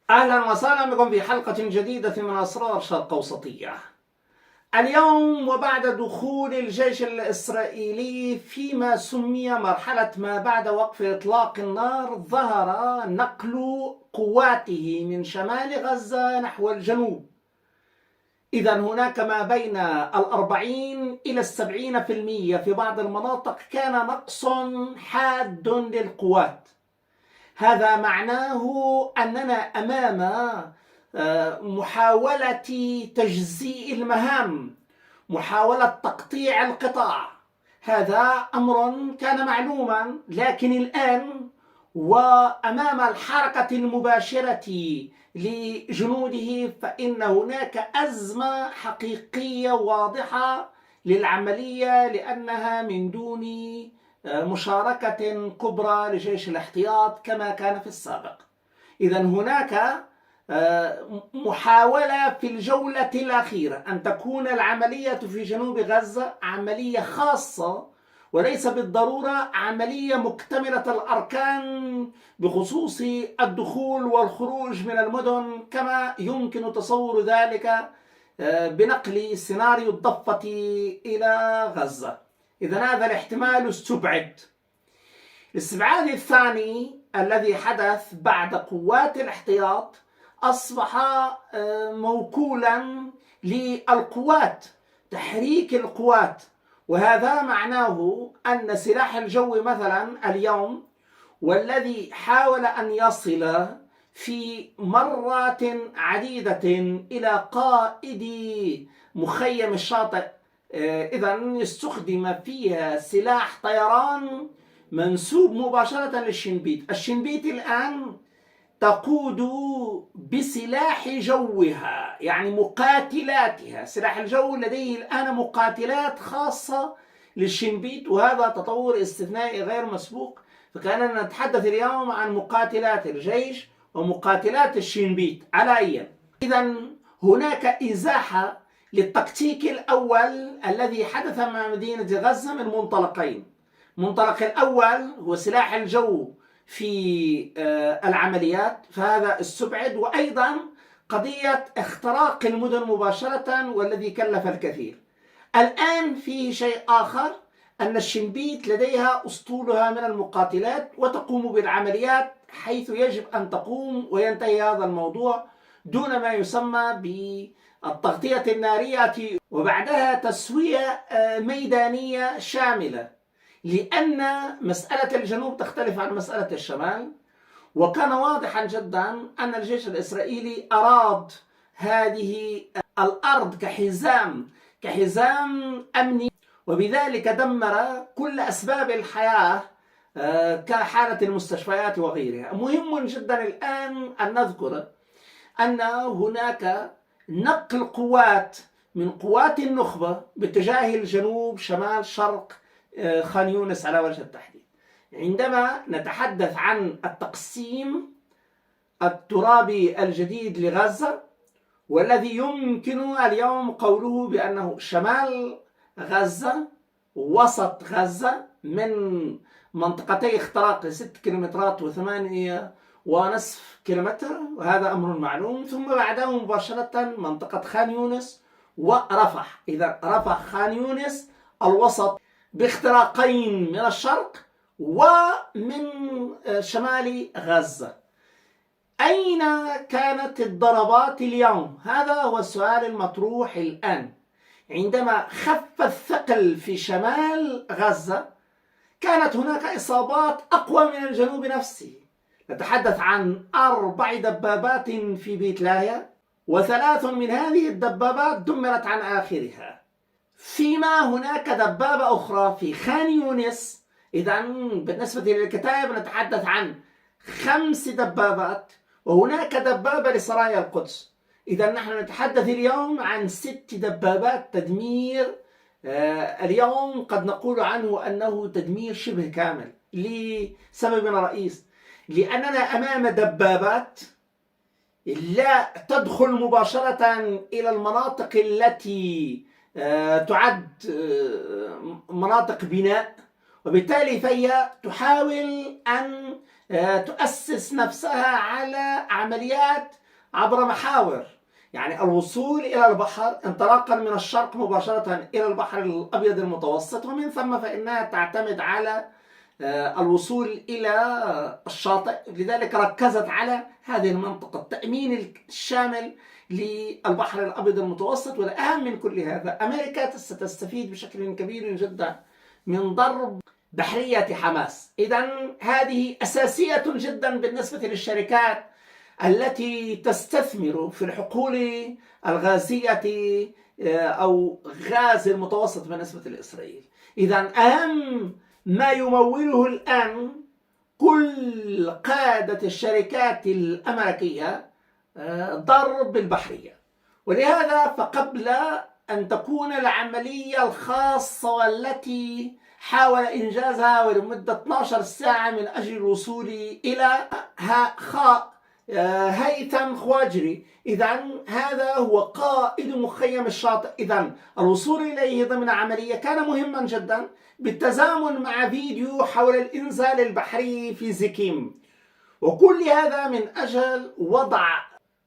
أهلا وسهلا بكم في حلقة جديدة من أسرار شرق أوسطية. اليوم وبعد دخول الجيش الإسرائيلي فيما سمي مرحلة ما بعد وقف إطلاق النار، ظهر نقل قواته من شمال غزة نحو الجنوب. إذا هناك ما بين 40 إلى 70% في بعض المناطق كان نقص حاد للقوات. هذا معناه أننا أمام محاولة تجزيء المهام، محاولة تقطيع القطاع. هذا أمر كان معلوما، لكن الآن وأمام الحركة المباشرة لجنوده فإن هناك أزمة حقيقية واضحة للعملية، لأنها من دون مشاركة كبرى لجيش الاحتياط كما كان في السابق. إذا هناك محاولة في الجولة الأخيرة أن تكون العملية في جنوب غزة عملية خاصة، وليس بالضرورة عملية مكتملة الأركان بخصوص الدخول والخروج من المدن كما يمكن تصور ذلك بنقل سيناريو الضفة إلى غزة. إذا هذا الاحتمال استبعد. الاستبعاد الثاني الذي حدث بعد قوات الاحتياط أصبح موكولا للقوات، تحريك القوات، وهذا معناه أن سلاح الجو مثلا اليوم والذي حاول أن يصل في مرات عديدة إلى قائد مخيم الشاطئ، إذا استخدم فيها سلاح طيران منسوب مباشرة للشنبيت. الشنبيت الآن تقود بسلاح جوها، يعني مقاتلاتها. سلاح الجو لديه الآن مقاتلات خاصة للشنبيت، وهذا تطور استثنائي غير مسبوق. فكاننا نتحدث اليوم عن مقاتلات الجيش ومقاتلات الشنبيت على أي. إذا هناك إزاحة للتكتيك الأول الذي حدث مع مدينة غزة من منطلقين. المنطلق الأول هو سلاح الجو في العمليات، فهذا استبعد، وأيضا قضية اختراق المدن مباشرة والذي كلف الكثير. الآن في شيء آخر، أن الشنبيت لديها أسطولها من المقاتلات وتقوم بالعمليات حيث يجب أن تقوم، وينتهي هذا الموضوع دون ما يسمى بالتغطية النارية وبعدها تسوية ميدانية شاملة، لأن مسألة الجنوب تختلف عن مسألة الشمال. وكان واضحا جدا أن الجيش الإسرائيلي أراد هذه الأرض كحزام أمني، وبذلك دمر كل أسباب الحياة كحالة المستشفيات وغيرها. مهم جدا الآن أن نذكر أن هناك نقل قوات من قوات النخبة باتجاه الجنوب شمال شرق خان يونس على وجه التحديد. عندما نتحدث عن التقسيم الترابي الجديد لغزة، والذي يمكن اليوم قوله بأنه شمال غزة وسط غزة من منطقتي اختراق 6 كيلومترات و8.5 كيلومتر، وهذا أمر معلوم، ثم بعده مباشرة منطقة خان يونس ورفح. إذا رفح خان يونس الوسط باختراقين من الشرق ومن شمال غزة. أين كانت الضربات اليوم؟ هذا هو السؤال المطروح الآن. عندما خف الثقل في شمال غزة كانت هناك إصابات أقوى من الجنوب نفسه. نتحدث عن 4 دبابات في بيت لاهيا، و3 من هذه الدبابات دمرت عن آخرها، فيما هناك دبابة أخرى في خان يونس. إذا بالنسبة للكتائب نتحدث عن 5 دبابات، وهناك دبابة لسرايا القدس. إذا نحن نتحدث اليوم عن 6 دبابات تدمير. اليوم قد نقول عنه أنه تدمير شبه كامل لسبب رئيس، لأننا أمام دبابات لا تدخل مباشرة إلى المناطق التي تعد مناطق بناء، وبالتالي فهي تحاول أن تؤسس نفسها على عمليات عبر محاور، يعني الوصول إلى البحر انطلاقا من الشرق مباشرة إلى البحر الأبيض المتوسط، ومن ثم فإنها تعتمد على الوصول إلى الشاطئ. لذلك ركزت على هذه المنطقة، التأمين الشامل للبحر الأبيض المتوسط. والأهم من كل هذا، أمريكا ستستفيد بشكل كبير جدا من ضرب بحرية حماس. إذن هذه أساسية جدا بالنسبة للشركات التي تستثمر في الحقول الغازية أو غاز المتوسط بالنسبة لإسرائيل. إذن أهم ما يموله الآن كل قادة الشركات الأمريكية ضرب البحرية. ولهذا فقبل أن تكون العملية الخاصة والتي حاول إنجازها ولمدة 12 ساعة من أجل الوصول إلى هيثم خواجري، إذن هذا هو قائد مخيم الشاطئ. إذن الوصول إليه ضمن عملية كان مهما جدا، بالتزامن مع فيديو حول الإنزال البحري في زكيم. وكل هذا من أجل وضع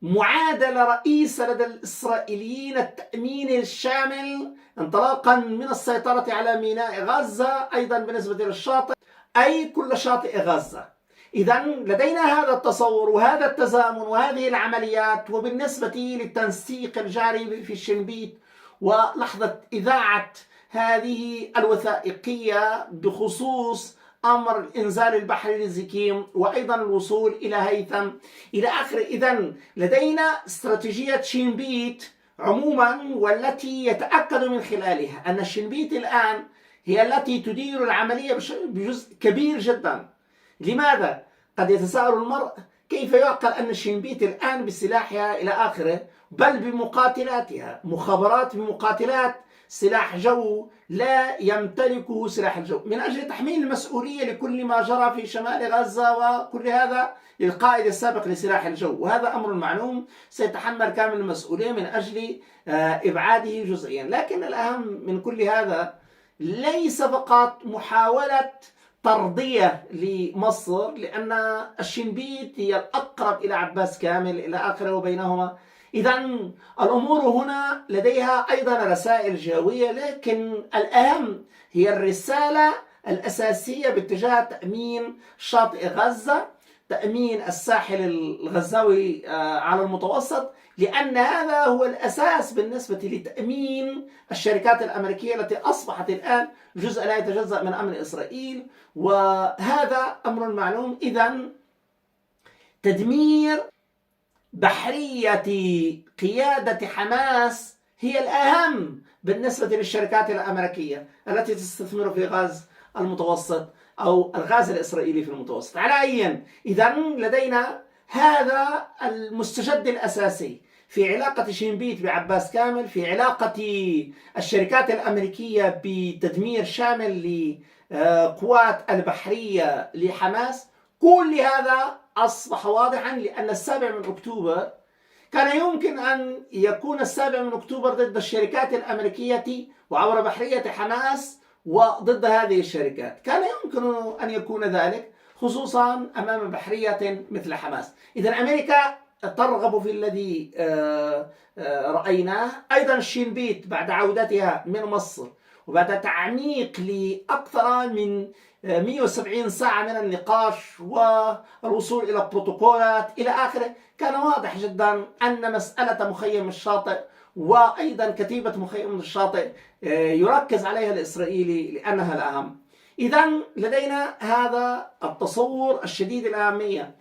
معادلة رئيسة لدى الإسرائيليين، التأمين الشامل انطلاقا من السيطرة على ميناء غزة، أيضا بالنسبة للشاطئ، أي كل شاطئ غزة. إذن لدينا هذا التصور وهذا التزامن وهذه العمليات. وبالنسبة للتنسيق الجاري في الشنبيت ولحظة إذاعة هذه الوثائقية بخصوص أمر الإنزال البحري لزكيم وأيضا الوصول إلى هيثم إلى آخره. إذن لدينا استراتيجية شنبيت عموما، والتي يتأكد من خلالها أن شنبيت الآن هي التي تدير العملية بجزء كبير جدا. لماذا؟ قد يتساءل المرء كيف يعقل أن شنبيت الآن بسلاحها إلى آخره، بل بمقاتلاتها، مخابرات بمقاتلات، سلاح جو لا يمتلكه سلاح الجو، من أجل تحميل المسؤولية لكل ما جرى في شمال غزة، وكل هذا للقائد السابق لسلاح الجو. وهذا أمر معلوم، سيتحمل كامل المسؤولية من أجل إبعاده جزئيا. لكن الأهم من كل هذا ليس فقط محاولة ترضية لمصر، لأن الشنبيت هي الأقرب إلى عباس كامل إلى آخره وبينهما. إذن الأمور هنا لديها أيضا رسائل جوية، لكن الأهم هي الرسالة الأساسية باتجاه تأمين شاطئ غزة، تأمين الساحل الغزاوي على المتوسط، لأن هذا هو الأساس بالنسبة لتأمين الشركات الأمريكية التي أصبحت الآن جزء لا يتجزأ من أمن إسرائيل. وهذا أمر معلوم. إذن تدمير بحرية قيادة حماس هي الأهم بالنسبة للشركات الأمريكية التي تستثمر في غاز المتوسط أو الغاز الإسرائيلي في المتوسط. على أي، إذن لدينا هذا المستجد الأساسي في علاقة شنبيت بعباس كامل، في علاقة الشركات الأمريكية بتدمير شامل لقوات البحرية لحماس. كل هذا أصبح واضحا، لأن 7 أكتوبر كان يمكن أن يكون 7 أكتوبر ضد الشركات الأمريكية وعبر بحرية حماس وضد هذه الشركات، كان يمكن أن يكون ذلك خصوصا أمام بحرية مثل حماس. إذن أمريكا ترغب في الذي رأيناه. أيضا الشنبيت بعد عودتها من مصر وبعد تعميق لأكثر من 170 ساعة من النقاش والوصول إلى بروتوكولات إلى آخره، كان واضح جدا أن مسألة مخيم الشاطئ وأيضا كتيبة مخيم الشاطئ يركز عليها الإسرائيلي لأنها الأهم. إذن لدينا هذا التصور الشديد الأهمية،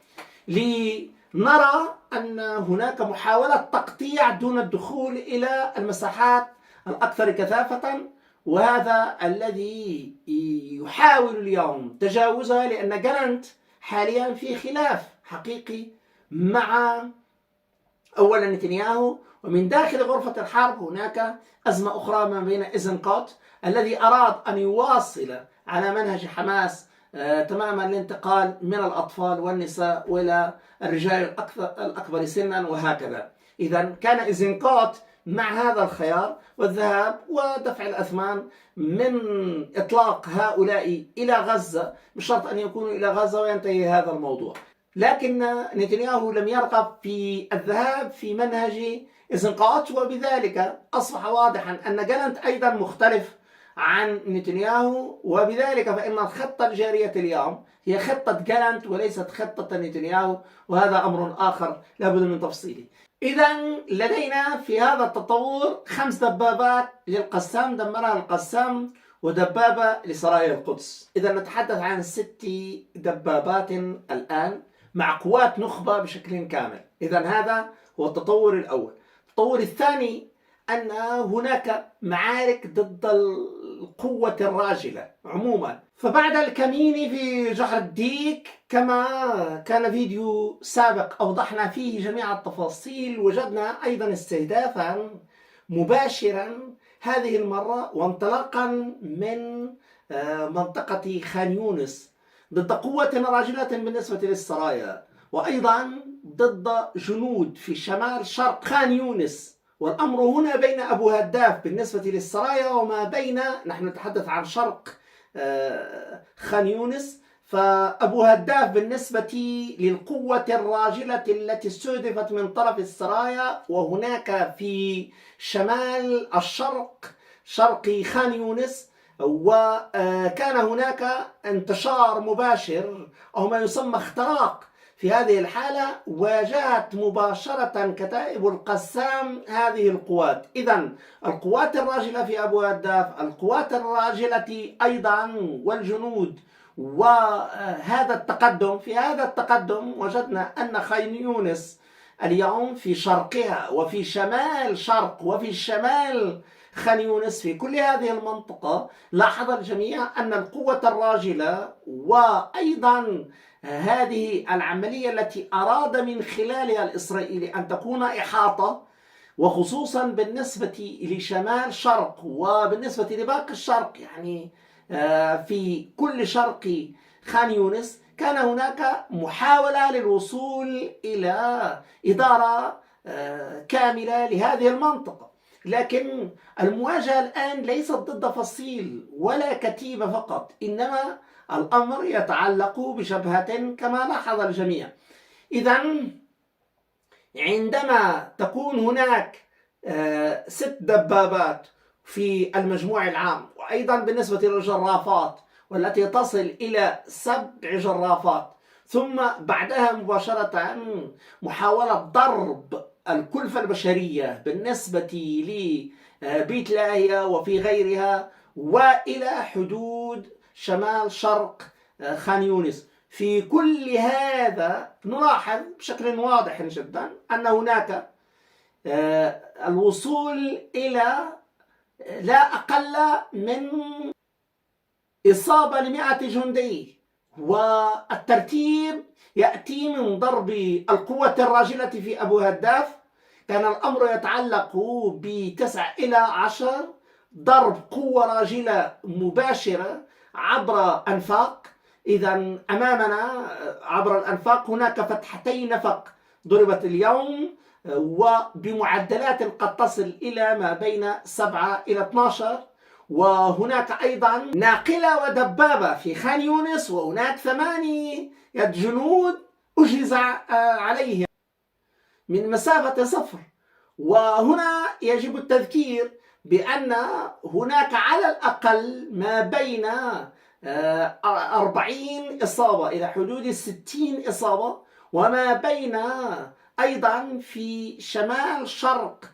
لنرى أن هناك محاولة تقطيع دون الدخول إلى المساحات الأكثر كثافة، وهذا الذي يحاول اليوم تجاوزها، لأن جالنت حاليا في خلاف حقيقي مع أولا نتنياهو، ومن داخل غرفة الحرب هناك أزمة أخرى ما بين إيزنكوت الذي أراد أن يواصل على منهج حماس تماما الانتقال من الأطفال والنساء إلى الرجال الأكبر سنا وهكذا. إذن كان إيزنكوت مع هذا الخيار والذهاب ودفع الأثمان من إطلاق هؤلاء إلى غزة، بشرط أن يكونوا إلى غزة وينتهي هذا الموضوع. لكن نتنياهو لم يرغب في الذهاب في منهج إيزنقاط، وبذلك أصبح واضحا أن جالنت أيضا مختلف عن نتنياهو، وبذلك فإن الخطة الجارية اليوم هي خطة جالنت وليست خطة نتنياهو، وهذا أمر آخر لابد من تفصيله. إذا لدينا في هذا التطور 5 دبابات للقسام دمرها القسام، ودبابة لسرايا القدس. إذا نتحدث عن 6 دبابات الآن مع قوات نخبة بشكل كامل. إذا هذا هو التطور الأول. التطور الثاني أن هناك معارك ضد القوة الراجلة عموما. فبعد الكمين في جحر الديك، كما كان فيديو سابق أوضحنا فيه جميع التفاصيل، وجدنا أيضا استهدافا مباشرا هذه المرة وانطلاقا من منطقة خان يونس ضد قوة راجلة بالنسبة للسرايا، وأيضا ضد جنود في شمال شرق خان يونس. والأمر هنا بين أبو هداف بالنسبة للسرايا وما بين، نحن نتحدث عن شرق خان يونس، فأبو هداف بالنسبة للقوة الراجلة التي استهدفت من طرف السرايا، وهناك في شمال الشرق شرق خان يونس. وكان هناك انتشار مباشر أو ما يسمى اختراق. في هذه الحالة واجهت مباشرة كتائب القسام هذه القوات. إذن القوات الراجلة في أبو هداف، القوات الراجلة أيضا والجنود، وهذا التقدم. في هذا التقدم وجدنا أن خان يونس اليوم في شرقها وفي شمال شرق وفي شمال خان يونس، في كل هذه المنطقة لاحظ الجميع أن القوة الراجلة وأيضا هذه العملية التي أراد من خلالها الإسرائيلي أن تكون إحاطة، وخصوصا بالنسبة لشمال شرق وبالنسبة لباقي الشرق، يعني في كل شرق خان يونس كان هناك محاولة للوصول إلى إدارة كاملة لهذه المنطقة. لكن المواجهة الآن ليست ضد فصيل ولا كتيبة فقط، إنما الأمر يتعلق بجبهة كما لاحظ الجميع. إذن عندما تكون هناك 6 دبابات في المجموع العام، وأيضا بالنسبة للجرافات والتي تصل إلى 7 جرافات، ثم بعدها مباشرة محاولة ضرب الكلفة البشرية بالنسبة لبيت لاهيا وفي غيرها وإلى حدود شمال شرق خان يونس. في كل هذا نلاحظ بشكل واضح جدا أن هناك الوصول إلى لا أقل من إصابة ل100 جندي، والترتيب يأتي من ضرب القوة الراجلة في أبو هداف. كان الأمر يتعلق ب9 إلى 10 ضرب قوة راجلة مباشرة عبر أنفاق. إذا أمامنا عبر الأنفاق هناك فتحتي نفق ضربت اليوم، وبمعدلات قد تصل إلى ما بين 7 إلى 12. وهناك أيضا ناقلة ودبابة في خان يونس، وهناك 8 جنود أجهز عليهم من مسافة 0. وهنا يجب التذكير بأن هناك على الأقل ما بين 40 إصابة إلى حدود 60 إصابة، وما بين أيضا في شمال شرق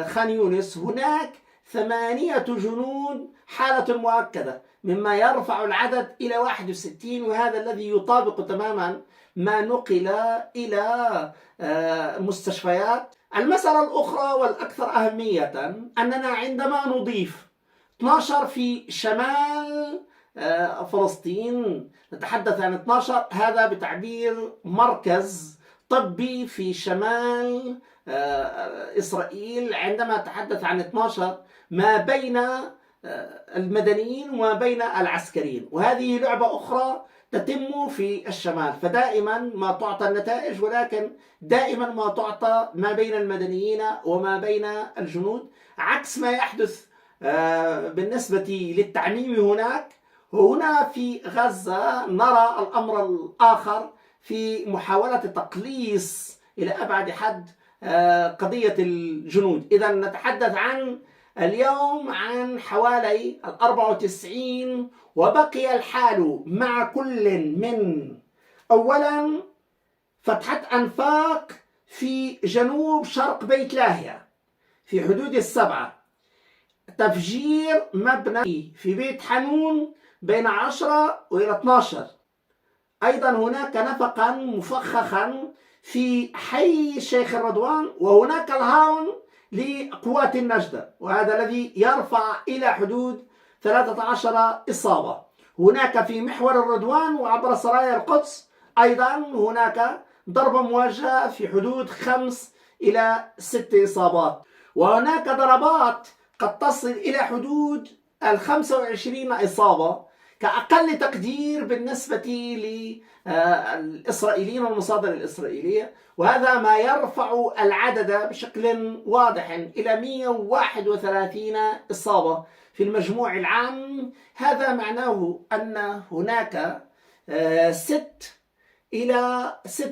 خان يونس هناك 8 جنود حالة مؤكدة، مما يرفع العدد إلى 61، وهذا الذي يطابق تماما ما نقل إلى مستشفيات. المسألة الأخرى والأكثر أهمية أننا عندما نضيف 12 في شمال فلسطين، نتحدث عن 12 هذا بتعبير مركز طبي في شمال إسرائيل. عندما نتحدث عن 12 ما بين المدنيين وما بين العسكريين، وهذه لعبة أخرى تتم في الشمال، فدائما ما تعطى النتائج، ولكن دائما ما تعطى ما بين المدنيين وما بين الجنود، عكس ما يحدث بالنسبة للتعميم هناك. وهنا في غزة نرى الأمر الآخر في محاولة تقليص إلى أبعد حد قضية الجنود. إذا نتحدث عن اليوم عن حوالي 94، وبقي الحال مع كل من أولا فتحة أنفاق في جنوب شرق بيت لاهيا في حدود 7، تفجير مبنى في بيت حنون بين 10 وإلى 12، أيضا هناك نفقا مفخخا في حي الشيخ الرضوان، وهناك الهاون لقوات النجدة، وهذا الذي يرفع إلى حدود 13 إصابة. هناك في محور الرضوان وعبر سرايا القدس أيضا هناك ضربة موجهة في حدود 5 إلى 6 إصابات، وهناك ضربات قد تصل إلى حدود 25 إصابة كأقل تقدير بالنسبة للإسرائيليين والمصادر الإسرائيلية، وهذا ما يرفع العدد بشكل واضح إلى 131 إصابة في المجموع العام. هذا معناه أن هناك 6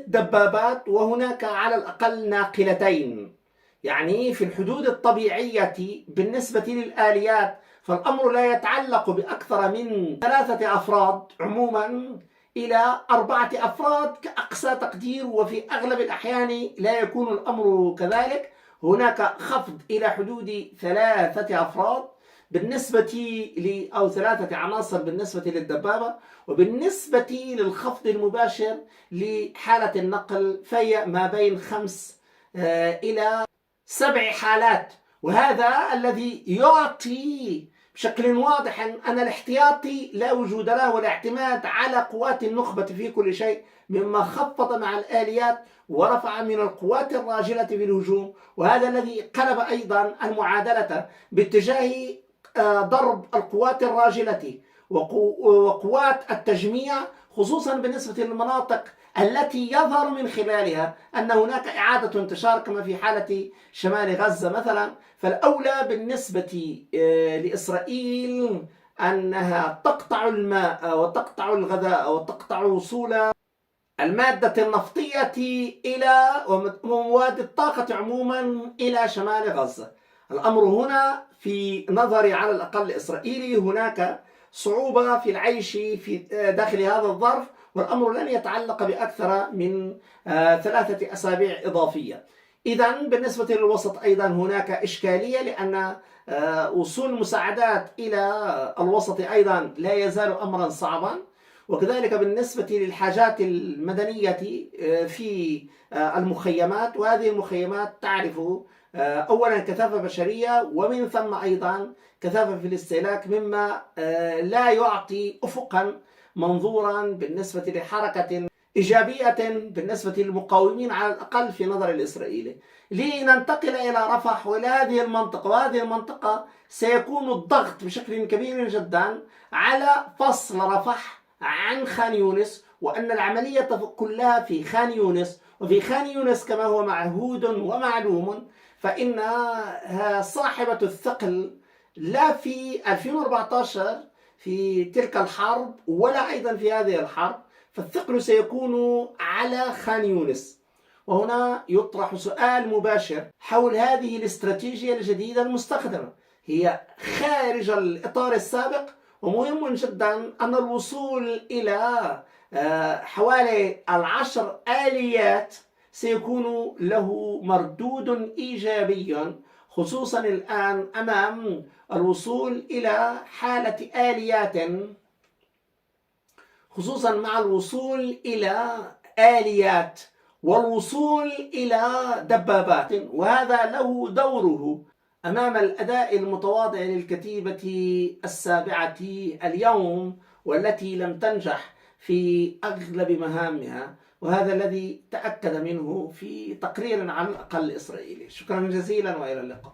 دبابات، وهناك على الأقل ناقلتين، يعني في الحدود الطبيعية بالنسبة للآليات فالأمر لا يتعلق بأكثر من 3 أفراد عموما إلى 4 أفراد كأقصى تقدير، وفي أغلب الأحيان لا يكون الأمر كذلك. هناك خفض إلى حدود 3 أفراد بالنسبة أو 3 عناصر بالنسبة للدبابة، وبالنسبة للخفض المباشر لحالة النقل فهي ما بين 5 إلى 7 حالات. وهذا الذي يعطي بشكل واضح أن الاحتياطي لا وجود له، والاعتماد على قوات النخبة في كل شيء، مما خفض مع الآليات ورفع من القوات الراجلة في الهجوم. وهذا الذي قلب أيضا المعادلة باتجاه ضرب القوات الراجلة وقوات التجميع، خصوصا بالنسبة للمناطق التي يظهر من خلالها أن هناك إعادة انتشار كما في حالة شمال غزة مثلا. فالأولى بالنسبة لإسرائيل أنها تقطع الماء وتقطع الغذاء وتقطع وصول المادة النفطية إلى ومواد الطاقة عموما إلى شمال غزة. الأمر هنا في نظري على الأقل الإسرائيلي هناك صعوبة في العيش في داخل هذا الظرف، والأمر لن يتعلق بأكثر من 3 أسابيع إضافية. إذا بالنسبة للوسط أيضا هناك إشكالية، لأن وصول المساعدات إلى الوسط أيضا لا يزال أمرا صعبا، وكذلك بالنسبة للحاجات المدنية في المخيمات، وهذه المخيمات تعرف أولا كثافة بشرية، ومن ثم أيضا كثافة في الاستهلاك، مما لا يعطي أفقا منظورا بالنسبة لحركة إيجابية بالنسبة للمقاومين على الأقل في نظر الإسرائيلي. لننتقل إلى رفح وإلى هذه المنطقة، وهذه المنطقة سيكون الضغط بشكل كبير جدا على فصل رفح عن خان يونس، وأن العملية كلها في خان يونس، وفي خان يونس كما هو معهود ومعلوم فإنها صاحبة الثقل لا في 2014 في تلك الحرب ولا أيضا في هذه الحرب، فالثقل سيكون على خان يونس. وهنا يطرح سؤال مباشر حول هذه الاستراتيجية الجديدة المستخدمة، هي خارج الإطار السابق، ومهم جدا أن الوصول إلى حوالي 10 آليات سيكون له مردود إيجابي، خصوصا الآن أمام الوصول إلى حالة آليات، خصوصا مع الوصول إلى آليات والوصول إلى دبابات، وهذا له دوره أمام الأداء المتواضع للكتيبة السابعة اليوم، والتي لم تنجح في أغلب مهامها، وهذا الذي تأكد منه في تقرير على الأقل إسرائيلي. شكرا جزيلا وإلى اللقاء.